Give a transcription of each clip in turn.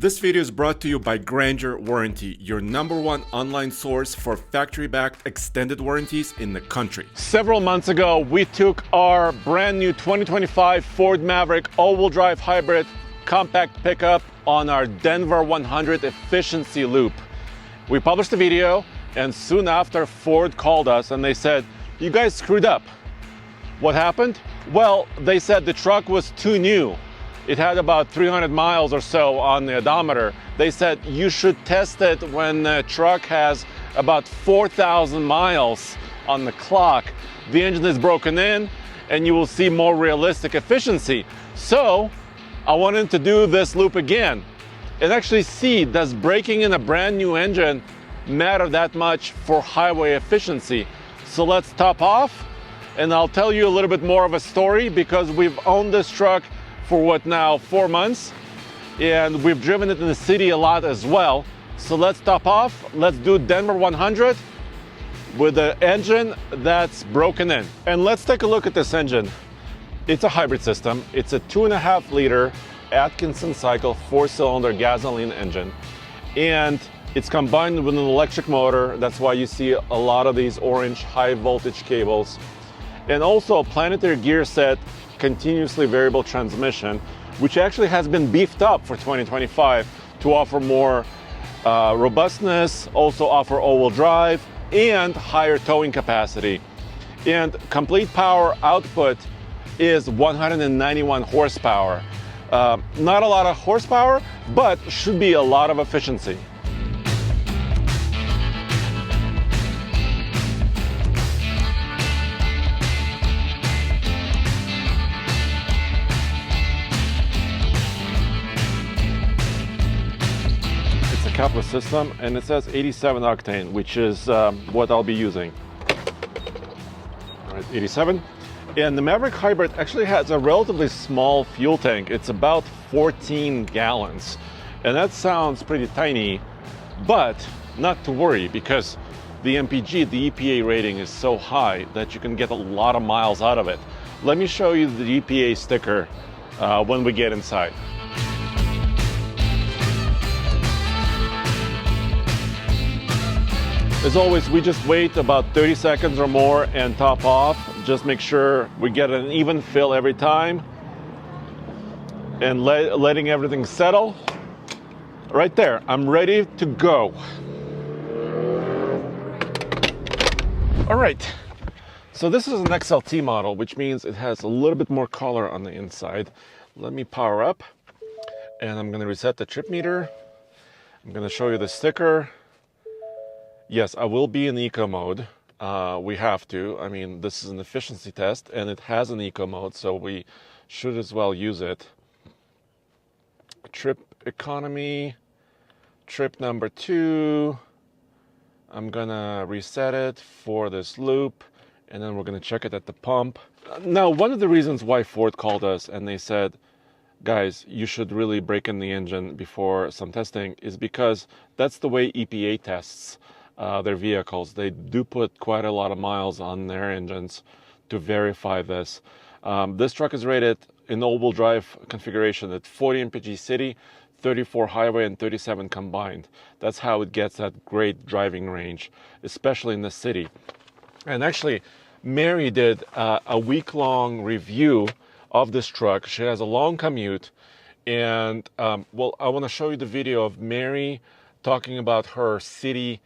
This video is brought to you by Grandeur Warranty, your #1 online source for factory-backed extended warranties in the country. Several months ago, we took our brand new 2025 Ford Maverick all-wheel drive hybrid compact pickup on our Denver 100 efficiency loop. We published a video, and soon after, Ford called us and they said, "You guys screwed up." What happened? Well, they said the truck was too new. It had about 300 miles or so on the odometer. They said you should test it when the truck has about 4,000 miles on the clock. The engine is broken in and you will see more realistic efficiency. So I wanted to do this loop again and actually see, does breaking in a brand new engine matter that much for highway efficiency? So let's top off and I'll tell you a little bit more of a story, because we've owned this truck for what now, 4 months, and we've driven it in the city a lot as well. So let's top off. Let's do Denver 100 with the engine that's broken in. And let's take a look at this engine. It's a hybrid system. It's a 2.5 liter Atkinson cycle 4-cylinder gasoline engine, and it's combined with an electric motor. That's why you see a lot of these orange high voltage cables, and also a planetary gear set, continuously variable transmission, which actually has been beefed up for 2025 to offer more robustness, also offer all-wheel drive and higher towing capacity. And complete power output is 191 horsepower. Not a lot of horsepower, but should be a lot of efficiency. Capless system, and it says 87 octane, which is what I'll be using. All right, 87. And the Maverick Hybrid actually has a relatively small fuel tank. It's about 14 gallons. And that sounds pretty tiny, but not to worry, because the MPG, the EPA rating is so high that you can get a lot of miles out of it. Let me show you the EPA sticker when we get inside. As always, we just wait about 30 seconds or more and top off. Just make sure we get an even fill every time, and letting everything settle. Right there, I'm ready to go. All right, so this is an XLT model, which means it has a little bit more color on the inside. Let me power up, and I'm gonna reset the trip meter. I'm gonna show you the sticker. Yes, I will be in eco mode. We have to. I mean, this is an efficiency test and it has an eco mode, so we should as well use it. Trip economy, trip number 2. I'm gonna reset it for this loop, and then we're gonna check it at the pump. Now, one of the reasons why Ford called us and they said, "Guys, you should really break in the engine before some testing," is because that's the way EPA tests their vehicles. They do put quite a lot of miles on their engines to verify this. This truck is rated in all-wheel drive configuration at 40 MPG city, 34 highway, and 37 combined. That's how it gets that great driving range, especially in the city. And actually, Mary did a week-long review of this truck. She has a long commute, and well, I want to show you the video of Mary talking about her city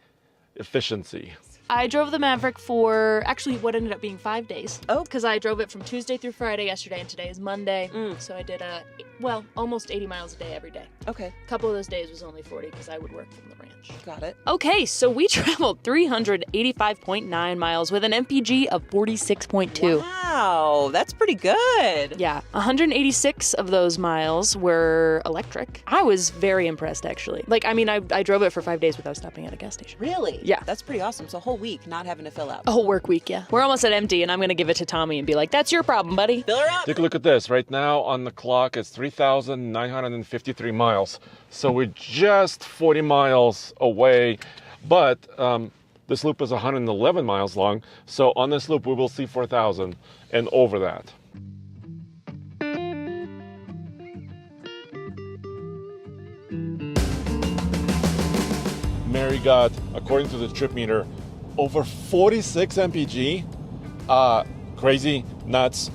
efficiency. I drove the Maverick for actually what ended up being 5 days. Oh. Because I drove it from Tuesday through Friday yesterday, and today is Monday. So I did almost 80 miles a day every day. Okay. A couple of those days was only 40 because I would work from the ranch. Got it. Okay, so we traveled 385.9 miles with an MPG of 46.2. Wow, that's pretty good. Yeah, 186 of those miles were electric. I was very impressed, actually. I drove it for 5 days without stopping at a gas station. Really? Yeah. That's pretty awesome. So a whole week not having to fill out. A whole work week, yeah. We're almost at empty, and I'm going to give it to Tommy and be like, "That's your problem, buddy." Fill her up. Take a look at this. Right now on the clock, it's 3,953 miles. So we're just 40 miles away, but this loop is 111 miles long. So on this loop, we will see 4,000 and over that. Mary got, according to the trip meter, over 46 MPG. Crazy, nuts.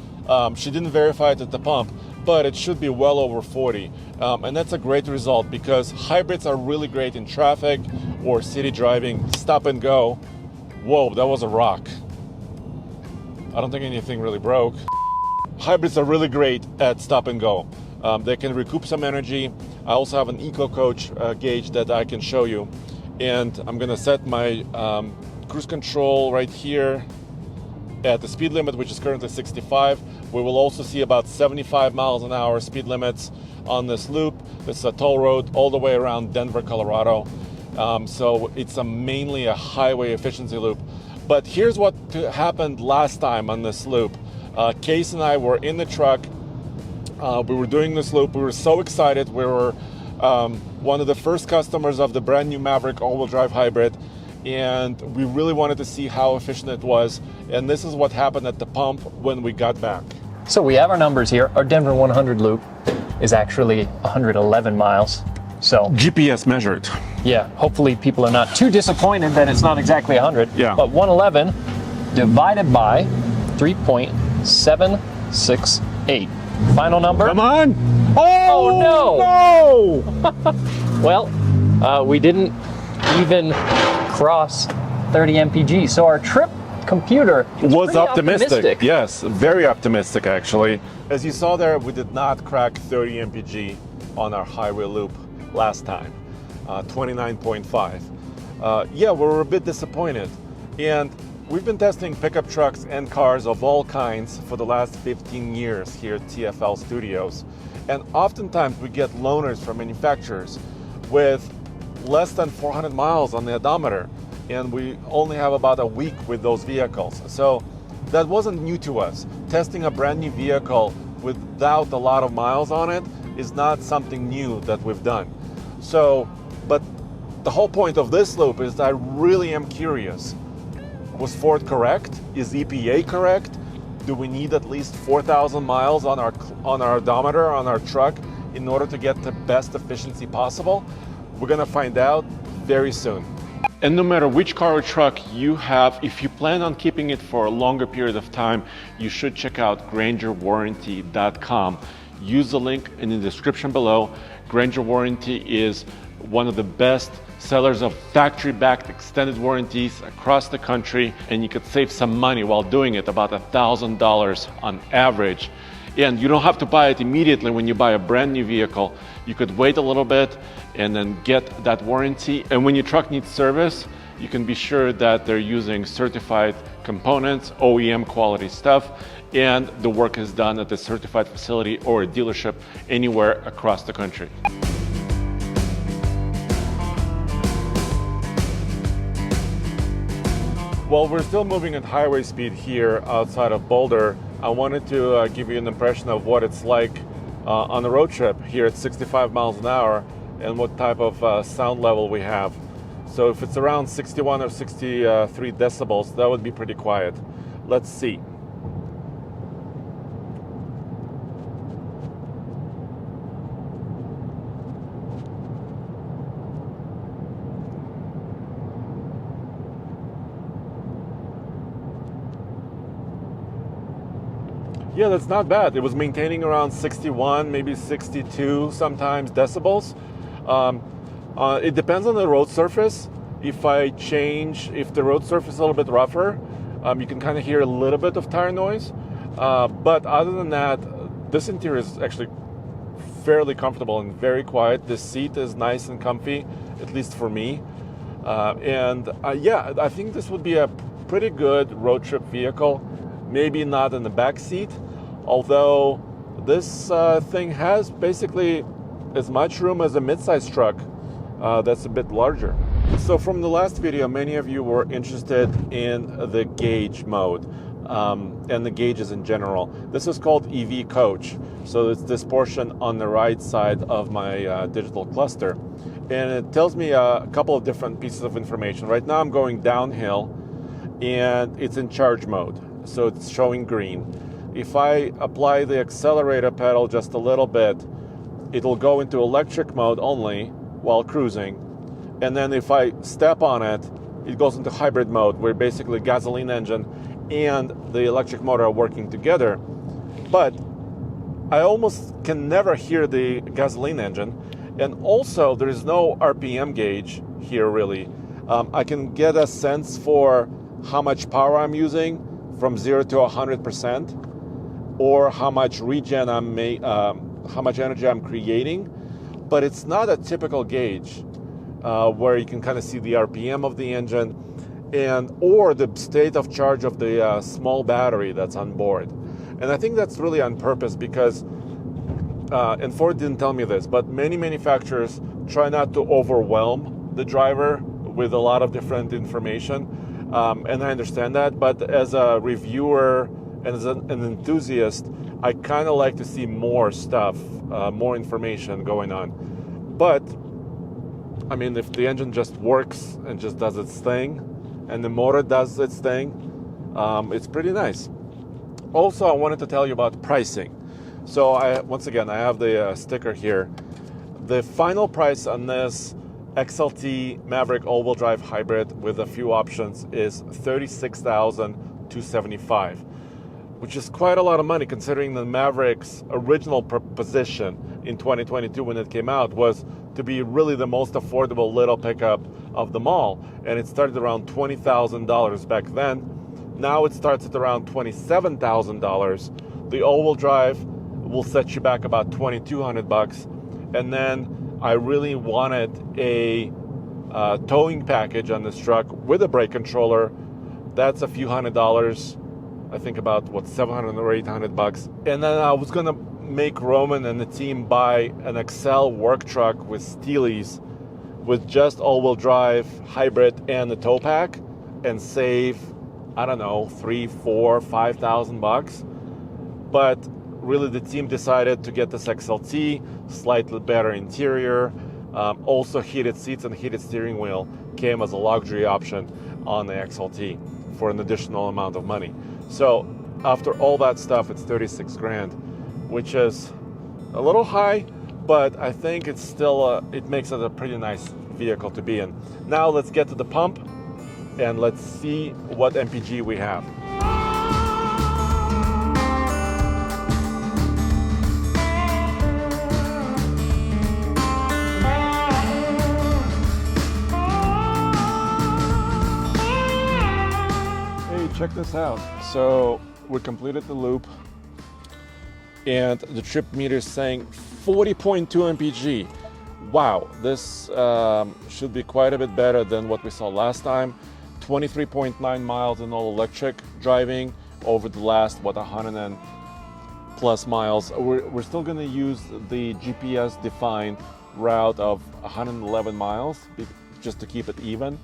She didn't verify it at the pump, but it should be well over 40. And that's a great result because hybrids are really great in traffic or city driving, stop and go. Whoa, that was a rock. I don't think anything really broke. Hybrids are really great at stop and go. They can recoup some energy. I also have an Eco Coach gauge that I can show you. And I'm gonna set my cruise control right here at the speed limit, which is currently 65. We will also see about 75 miles an hour speed limits on this loop. This is a toll road all the way around Denver, Colorado. So it's mainly a highway efficiency loop. But here's what happened last time on this loop. Case and I were in the truck. We were doing this loop. We were so excited. We were one of the first customers of the brand new Maverick all-wheel drive hybrid. And we really wanted to see how efficient it was. And this is what happened at the pump when we got back. So we have our numbers here. Our Denver 100 loop is actually 111 miles. So GPS measured. yeah, hopefully people are not too disappointed that it's not exactly 100. Yeah. But 111 divided by 3.768. Final number? Come on! Oh, no! Well, we didn't even cross 30 MPG. So our trip computer was pretty optimistic. Yes, very optimistic actually. As you saw there, we did not crack 30 MPG on our highway loop last time, 29.5. Yeah, we were a bit disappointed. And we've been testing pickup trucks and cars of all kinds for the last 15 years here at TFL Studios. And oftentimes we get loaners from manufacturers with less than 400 miles on the odometer. And we only have about a week with those vehicles. So that wasn't new to us. Testing a brand new vehicle without a lot of miles on it is not something new that we've done. So, but the whole point of this loop is I really am curious. Was Ford correct? Is EPA correct? Do we need at least 4,000 miles on our odometer, on our truck, in order to get the best efficiency possible? We're gonna find out very soon. And no matter which car or truck you have, if you plan on keeping it for a longer period of time, you should check out GrangerWarranty.com. Use the link in the description below. Granger Warranty is one of the best sellers of factory-backed extended warranties across the country, and you could save some money while doing it, about $1,000 on average. And you don't have to buy it immediately when you buy a brand new vehicle. You could wait a little bit and then get that warranty. And when your truck needs service, you can be sure that they're using certified components, OEM quality stuff, and the work is done at the certified facility or a dealership anywhere across the country. While we're still moving at highway speed here outside of Boulder, I wanted to give you an impression of what it's like on a road trip here at 65 miles an hour and what type of sound level we have. So if it's around 61 or 63 decibels, that would be pretty quiet. Let's see. Yeah, that's not bad. It was maintaining around 61, maybe 62 sometimes decibels. It depends on the road surface. If the road surface is a little bit rougher, you can kind of hear a little bit of tire noise. But other than that, this interior is actually fairly comfortable and very quiet. The seat is nice and comfy, at least for me. Yeah, I think this would be a pretty good road trip vehicle. Maybe not in the back seat, although this thing has basically as much room as a midsize truck that's a bit larger. So from the last video, many of you were interested in the gauge mode and the gauges in general. This is called EV Coach. So it's this portion on the right side of my digital cluster. And it tells me a couple of different pieces of information. Right now I'm going downhill and it's in charge mode. So it's showing green. If I apply the accelerator pedal just a little bit, it'll go into electric mode only while cruising. And then if I step on it, it goes into hybrid mode, where basically gasoline engine and the electric motor are working together. But I almost can never hear the gasoline engine. And also, there is no RPM gauge here, really. I can get a sense for how much power I'm using from 0 to 100%, or how much regen how much energy I'm creating. But it's not a typical gauge where you can kind of see the RPM of the engine or the state of charge of the small battery that's on board. And I think that's really on purpose because, and Ford didn't tell me this, but many manufacturers try not to overwhelm the driver with a lot of different information. And I understand that, but as a reviewer and as an enthusiast, I kind of like to see more stuff, more information going on. But, I mean, if the engine just works and just does its thing, and the motor does its thing, it's pretty nice. Also, I wanted to tell you about pricing. So, once again, I have the sticker here. The final price on this XLT Maverick all-wheel drive hybrid with a few options is $36,275, which is quite a lot of money considering the Maverick's original proposition in 2022 when it came out was to be really the most affordable little pickup of them all. And it started around $20,000 back then. Now it starts at around $27,000. The all-wheel drive will set you back about $2,200. And then I really wanted a towing package on this truck with a brake controller. That's a few $100s. I think about $700 or $800. And then I was gonna make Roman and the team buy an Excel work truck with Steelies with just all-wheel drive, hybrid, and the tow pack, and save, I don't know, $3,000, $4,000, $5,000. But really, the team decided to get this XLT, slightly better interior, also heated seats and heated steering wheel came as a luxury option on the XLT for an additional amount of money. So after all that stuff, it's $36,000, which is a little high, but I think it's still it makes it a pretty nice vehicle to be in. Now let's get to the pump and let's see what MPG we have. Check this out. So we completed the loop and the trip meter is saying 40.2 MPG. Wow, this should be quite a bit better than what we saw last time. 23.9 miles in all electric driving over the last, 100 and plus miles. We're still gonna use the GPS defined route of 111 miles just to keep it even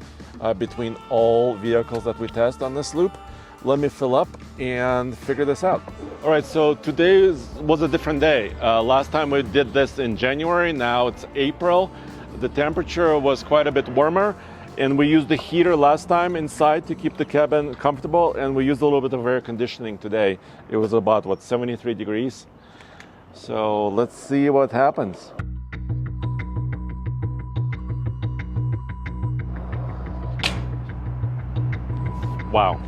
between all vehicles that we test on this loop. Let me fill up and figure this out. All right, so today was a different day. Last time we did this in January, now it's April. The temperature was quite a bit warmer, and we used the heater last time inside to keep the cabin comfortable, and we used a little bit of air conditioning today. It was about, 73 degrees. So let's see what happens. Wow.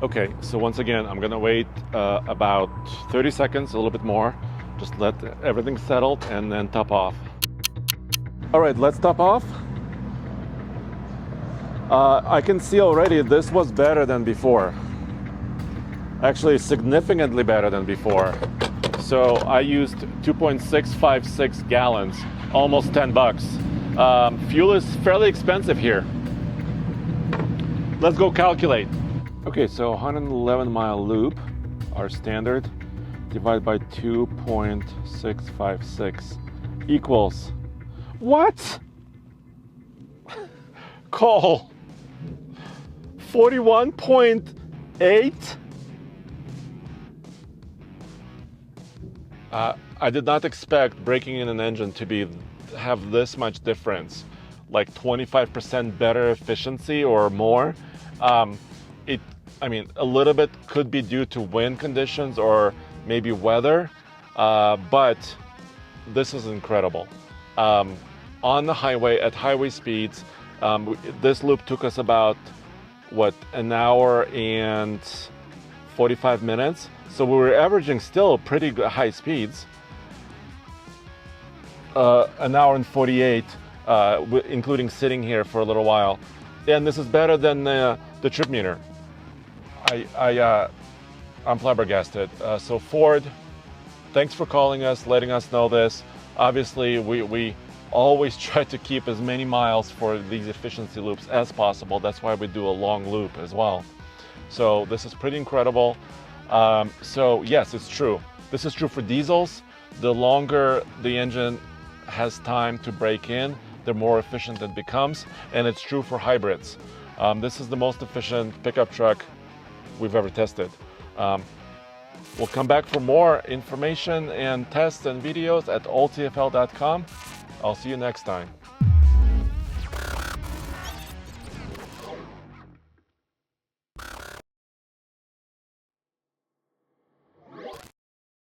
Okay, so once again, I'm gonna wait about 30 seconds, a little bit more. Just let everything settle and then top off. All right, let's top off. I can see already this was better than before. Actually, significantly better than before. So I used 2.656 gallons, almost $10. Fuel is fairly expensive here. Let's go calculate. Okay, so 111 mile loop, our standard, divided by 2.656 equals what? Cole, 41.8? I did not expect breaking in an engine to have this much difference, like 25% better efficiency or more. A little bit could be due to wind conditions or maybe weather, but this is incredible. on the highway at highway speeds. This loop took us about, an hour and 45 minutes. So we were averaging still pretty good high speeds. An hour and 48, including sitting here for a little while. And this is better than the trip meter. I'm flabbergasted. So Ford, thanks for calling us, letting us know this. Obviously, we always try to keep as many miles for these efficiency loops as possible. That's why we do a long loop as well. So this is pretty incredible. So yes, it's true. This is true for diesels. The longer the engine has time to break in, the more efficient it becomes. And it's true for hybrids. This is the most efficient pickup truck we've ever tested. We'll come back for more information and tests and videos at alltfl.com. I'll see you next time.